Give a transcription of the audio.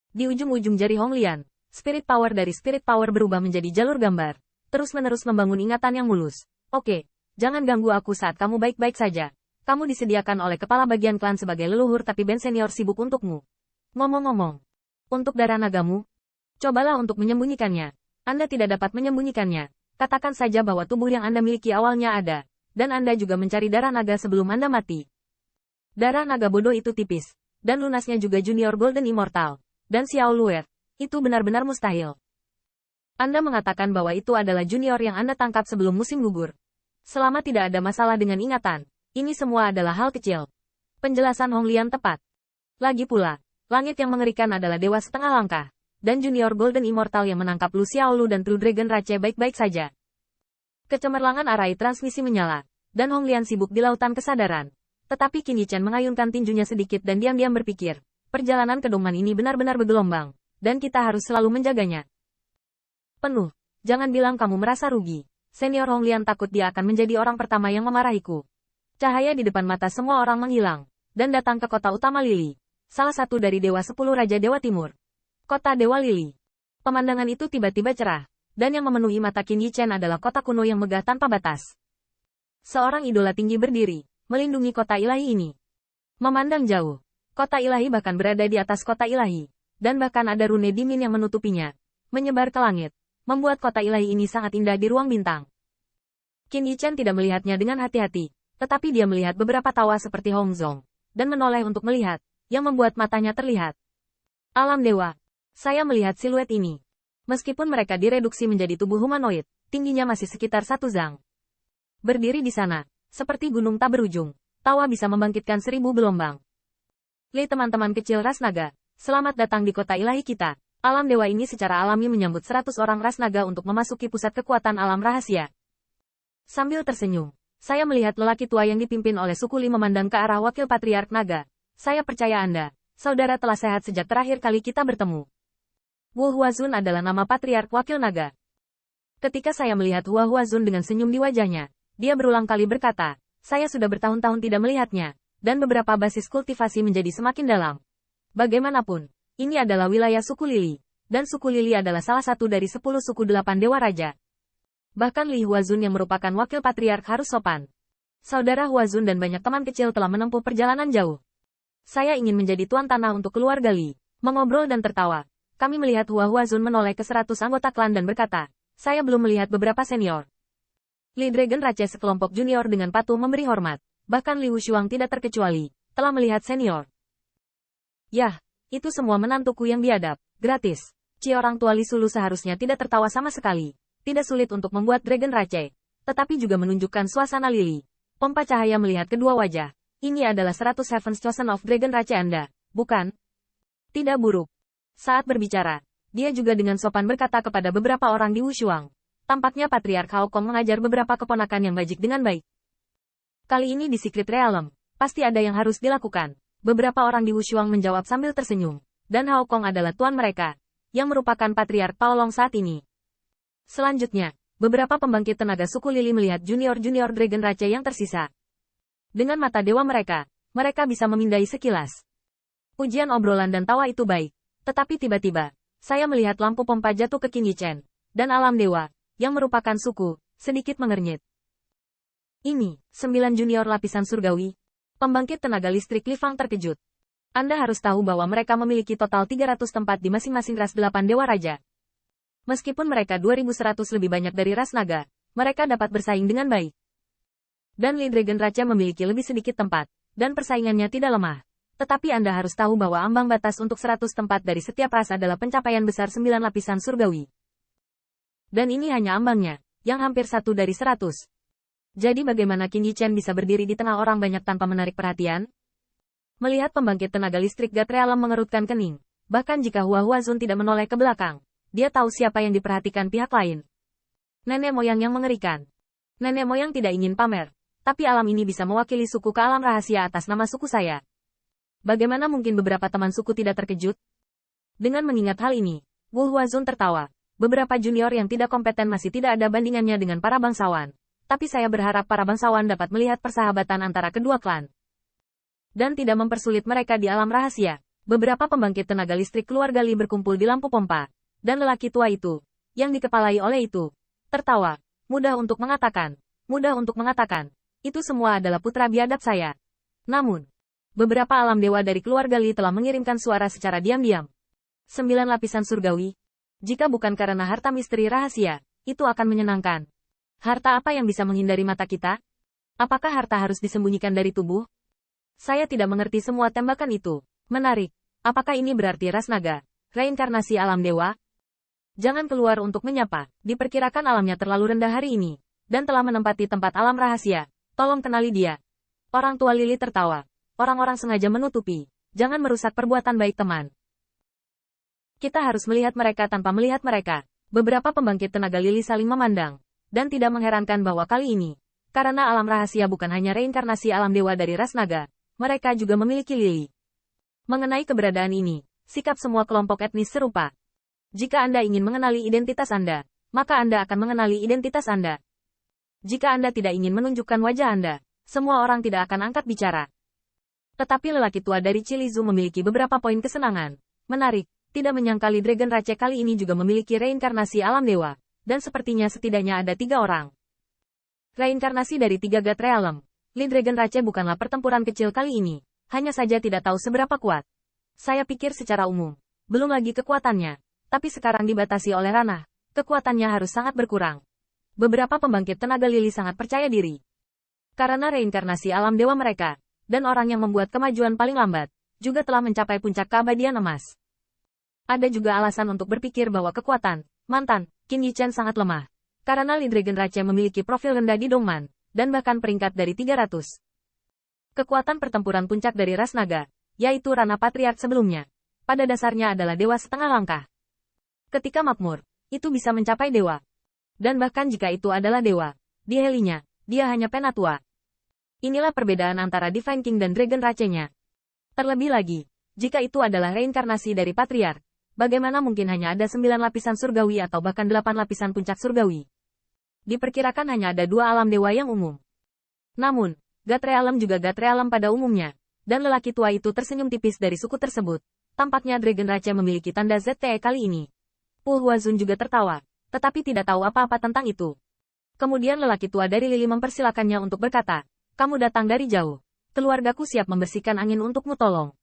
Di ujung-ujung jari Hong Lian, spirit power dari spirit power berubah menjadi jalur gambar, terus-menerus membangun ingatan yang mulus. Oke, jangan ganggu aku saat kamu baik-baik saja. Kamu disediakan oleh kepala bagian klan sebagai leluhur tapi Ben Senior sibuk untukmu. Ngomong-ngomong, untuk darah nagamu, cobalah untuk menyembunyikannya. Anda tidak dapat menyembunyikannya. Katakan saja bahwa tubuh yang Anda miliki awalnya ada, dan Anda juga mencari darah naga sebelum Anda mati. Darah naga bodoh itu tipis, dan lunasnya juga Junior Golden Immortal. Dan Xiao Luer, itu benar-benar mustahil. Anda mengatakan bahwa itu adalah junior yang Anda tangkap sebelum musim gugur. Selama tidak ada masalah dengan ingatan, ini semua adalah hal kecil. Penjelasan Hong Lian tepat. Lagi pula, langit yang mengerikan adalah dewa setengah langkah, dan Junior Golden Immortal yang menangkap Lu Xiaolu dan True Dragon Rache baik-baik saja. Kecemerlangan arai transmisi menyala, dan Hong Lian sibuk di lautan kesadaran. Tetapi Qin Yichen mengayunkan tinjunya sedikit dan diam-diam berpikir, perjalanan ke Dongman ini benar-benar bergelombang, dan kita harus selalu menjaganya. Penuh, jangan bilang kamu merasa rugi. Senior Hong Lian takut dia akan menjadi orang pertama yang memarahiku. Cahaya di depan mata semua orang menghilang, dan datang ke kota utama Lili. Salah satu dari Dewa 10 Raja Dewa Timur. Kota Dewa Lili. Pemandangan itu tiba-tiba cerah, dan yang memenuhi mata Qin Yichen adalah kota kuno yang megah tanpa batas. Seorang idola tinggi berdiri, melindungi kota ilahi ini. Memandang jauh, kota ilahi bahkan berada di atas kota ilahi, dan bahkan ada rune dimin yang menutupinya, menyebar ke langit, membuat kota ilahi ini sangat indah di ruang bintang. Qin Yichen tidak melihatnya dengan hati-hati, tetapi dia melihat beberapa tawa seperti Hong Zong, dan menoleh untuk melihat, yang membuat matanya terlihat. Alam dewa. Saya melihat siluet ini. Meskipun mereka direduksi menjadi tubuh humanoid, tingginya masih sekitar 1 zang. Berdiri di sana, seperti gunung tak berujung, tawa bisa membangkitkan 1000 gelombang. Li teman-teman kecil ras naga, selamat datang di kota ilahi kita. Alam dewa ini secara alami menyambut 100 orang ras naga untuk memasuki pusat kekuatan alam rahasia. Sambil tersenyum, saya melihat lelaki tua yang dipimpin oleh suku Li memandang ke arah wakil patriark naga. Saya percaya Anda, saudara telah sehat sejak terakhir kali kita bertemu. Wu Huazun adalah nama patriark wakil naga. Ketika saya melihat Wu Huazun dengan senyum di wajahnya, dia berulang kali berkata, saya sudah bertahun-tahun tidak melihatnya. Dan beberapa basis kultivasi menjadi semakin dalam. Bagaimanapun, ini adalah wilayah suku Lili, dan suku Lili adalah salah satu dari 10 suku 8 Dewa Raja. Bahkan Li Huazun yang merupakan wakil patriark harus sopan. Saudara Huazun dan banyak teman kecil telah menempuh perjalanan jauh. Saya ingin menjadi tuan tanah untuk keluarga Li. Mengobrol dan tertawa, kami melihat Huazun menoleh ke 100 anggota klan dan berkata, saya belum melihat beberapa senior. Li Dragon Rache sekelompok junior dengan patuh memberi hormat. Bahkan Liu Shuang tidak terkecuali, telah melihat senior. Yah, itu semua menantuku yang biadab, gratis. Ci orang tua Li Sulu seharusnya tidak tertawa sama sekali. Tidak sulit untuk membuat Dragon Rache, tetapi juga menunjukkan suasana Lili. Pompa cahaya melihat kedua wajah. Ini adalah 100 Heaven's Chosen of Dragon Rache Anda, bukan? Tidak buruk. Saat berbicara, dia juga dengan sopan berkata kepada beberapa orang di Wushuang. Tampaknya Patriark Hao Kong mengajar beberapa keponakan yang bajik dengan baik. Kali ini di Secret Realm, pasti ada yang harus dilakukan. Beberapa orang di Wushuang menjawab sambil tersenyum. Dan Hao Kong adalah tuan mereka, yang merupakan Patriark Paolong saat ini. Selanjutnya, beberapa pembangkit tenaga suku Lili melihat junior-junior Dragon Rache yang tersisa. Dengan mata dewa mereka bisa memindai sekilas. Ujian obrolan dan tawa itu baik. Tetapi tiba-tiba, saya melihat lampu pompa jatuh ke Qin Yichen, dan alam dewa, yang merupakan suku, sedikit mengernyit. Ini, 9 junior lapisan surgawi. Pembangkit tenaga listrik Li Fang terkejut. Anda harus tahu bahwa mereka memiliki total 300 tempat di masing-masing ras 8 Dewa Raja. Meskipun mereka 2100 lebih banyak dari ras naga, mereka dapat bersaing dengan baik. Dan Li Dragon Raja memiliki lebih sedikit tempat, dan persaingannya tidak lemah. Tetapi Anda harus tahu bahwa ambang batas untuk 100 tempat dari setiap ras adalah pencapaian besar 9 lapisan surgawi. Dan ini hanya ambangnya, yang hampir 1 dari 100. Jadi bagaimana Qin Yichen bisa berdiri di tengah orang banyak tanpa menarik perhatian? Melihat pembangkit tenaga listrik God Realm mengerutkan kening. Bahkan jika Huazun tidak menoleh ke belakang, dia tahu siapa yang diperhatikan pihak lain. Nenek moyang yang mengerikan. Nenek moyang tidak ingin pamer, tapi alam ini bisa mewakili suku ke alam rahasia atas nama suku saya. Bagaimana mungkin beberapa teman suku tidak terkejut? Dengan mengingat hal ini, Huazun tertawa. Beberapa junior yang tidak kompeten masih tidak ada bandingannya dengan para bangsawan. Tapi saya berharap para bangsawan dapat melihat persahabatan antara kedua klan. Dan tidak mempersulit mereka di alam rahasia. Beberapa pembangkit tenaga listrik keluarga Li berkumpul di lampu pompa. Dan lelaki tua itu, yang dikepalai oleh itu, tertawa. Mudah untuk mengatakan. Itu semua adalah putra biadab saya. Namun, beberapa alam dewa dari keluarga Li telah mengirimkan suara secara diam-diam. 9 lapisan surgawi. Jika bukan karena harta misteri rahasia, itu akan menyenangkan. Harta apa yang bisa menghindari mata kita? Apakah harta harus disembunyikan dari tubuh? Saya tidak mengerti semua tembakan itu. Menarik. Apakah ini berarti ras naga? Reinkarnasi alam dewa? Jangan keluar untuk menyapa. Diperkirakan alamnya terlalu rendah hari ini. Dan telah menempati tempat alam rahasia. Tolong kenali dia. Orang tua Lily tertawa. Orang-orang sengaja menutupi. Jangan merusak perbuatan baik teman. Kita harus melihat mereka tanpa melihat mereka. Beberapa pembangkit tenaga Lily saling memandang. Dan tidak mengherankan bahwa kali ini, karena alam rahasia bukan hanya reinkarnasi alam dewa dari ras naga, mereka juga memiliki Lily. Mengenai keberadaan ini, sikap semua kelompok etnis serupa. Jika Anda ingin mengenali identitas Anda, maka Anda akan mengenali identitas Anda. Jika Anda tidak ingin menunjukkan wajah Anda, semua orang tidak akan angkat bicara. Tetapi lelaki tua dari Chilizu memiliki beberapa poin kesenangan. Menarik, tidak menyangka Li Dragon Rache kali ini juga memiliki reinkarnasi alam dewa. Dan sepertinya setidaknya ada 3 orang. Reinkarnasi dari 3 God Realm. Li Dragon Rache bukanlah pertempuran kecil kali ini. Hanya saja tidak tahu seberapa kuat. Saya pikir secara umum. Belum lagi kekuatannya. Tapi sekarang dibatasi oleh ranah. Kekuatannya harus sangat berkurang. Beberapa pembangkit tenaga Lily sangat percaya diri. Karena reinkarnasi alam dewa mereka. Dan orang yang membuat kemajuan paling lambat. Juga telah mencapai puncak keabadian emas. Ada juga alasan untuk berpikir bahwa kekuatan mantan Qin Yichen sangat lemah. Karena Li Dragon Rache memiliki profil rendah di Dongman. Dan bahkan peringkat dari 300. Kekuatan pertempuran puncak dari ras naga, yaitu Rana Patriark sebelumnya, pada dasarnya adalah dewa setengah langkah. Ketika makmur, itu bisa mencapai dewa. Dan bahkan jika itu adalah dewa, di helinya, dia hanya penatua. Inilah perbedaan antara Divine King dan Dragon Rache-nya. Terlebih lagi, jika itu adalah reinkarnasi dari Patriark, bagaimana mungkin hanya ada 9 lapisan surgawi atau bahkan 8 lapisan puncak surgawi? Diperkirakan hanya ada 2 alam dewa yang umum. Namun, God Realm juga God Realm pada umumnya. Dan lelaki tua itu tersenyum tipis dari suku tersebut. Tampaknya Dragon Rache memiliki tanda ZTE kali ini. Pu Huazun juga tertawa. Tetapi tidak tahu apa-apa tentang itu. Kemudian lelaki tua dari Lily mempersilakannya untuk berkata, "Kamu datang dari jauh. Keluargaku siap membersihkan angin untukmu tolong."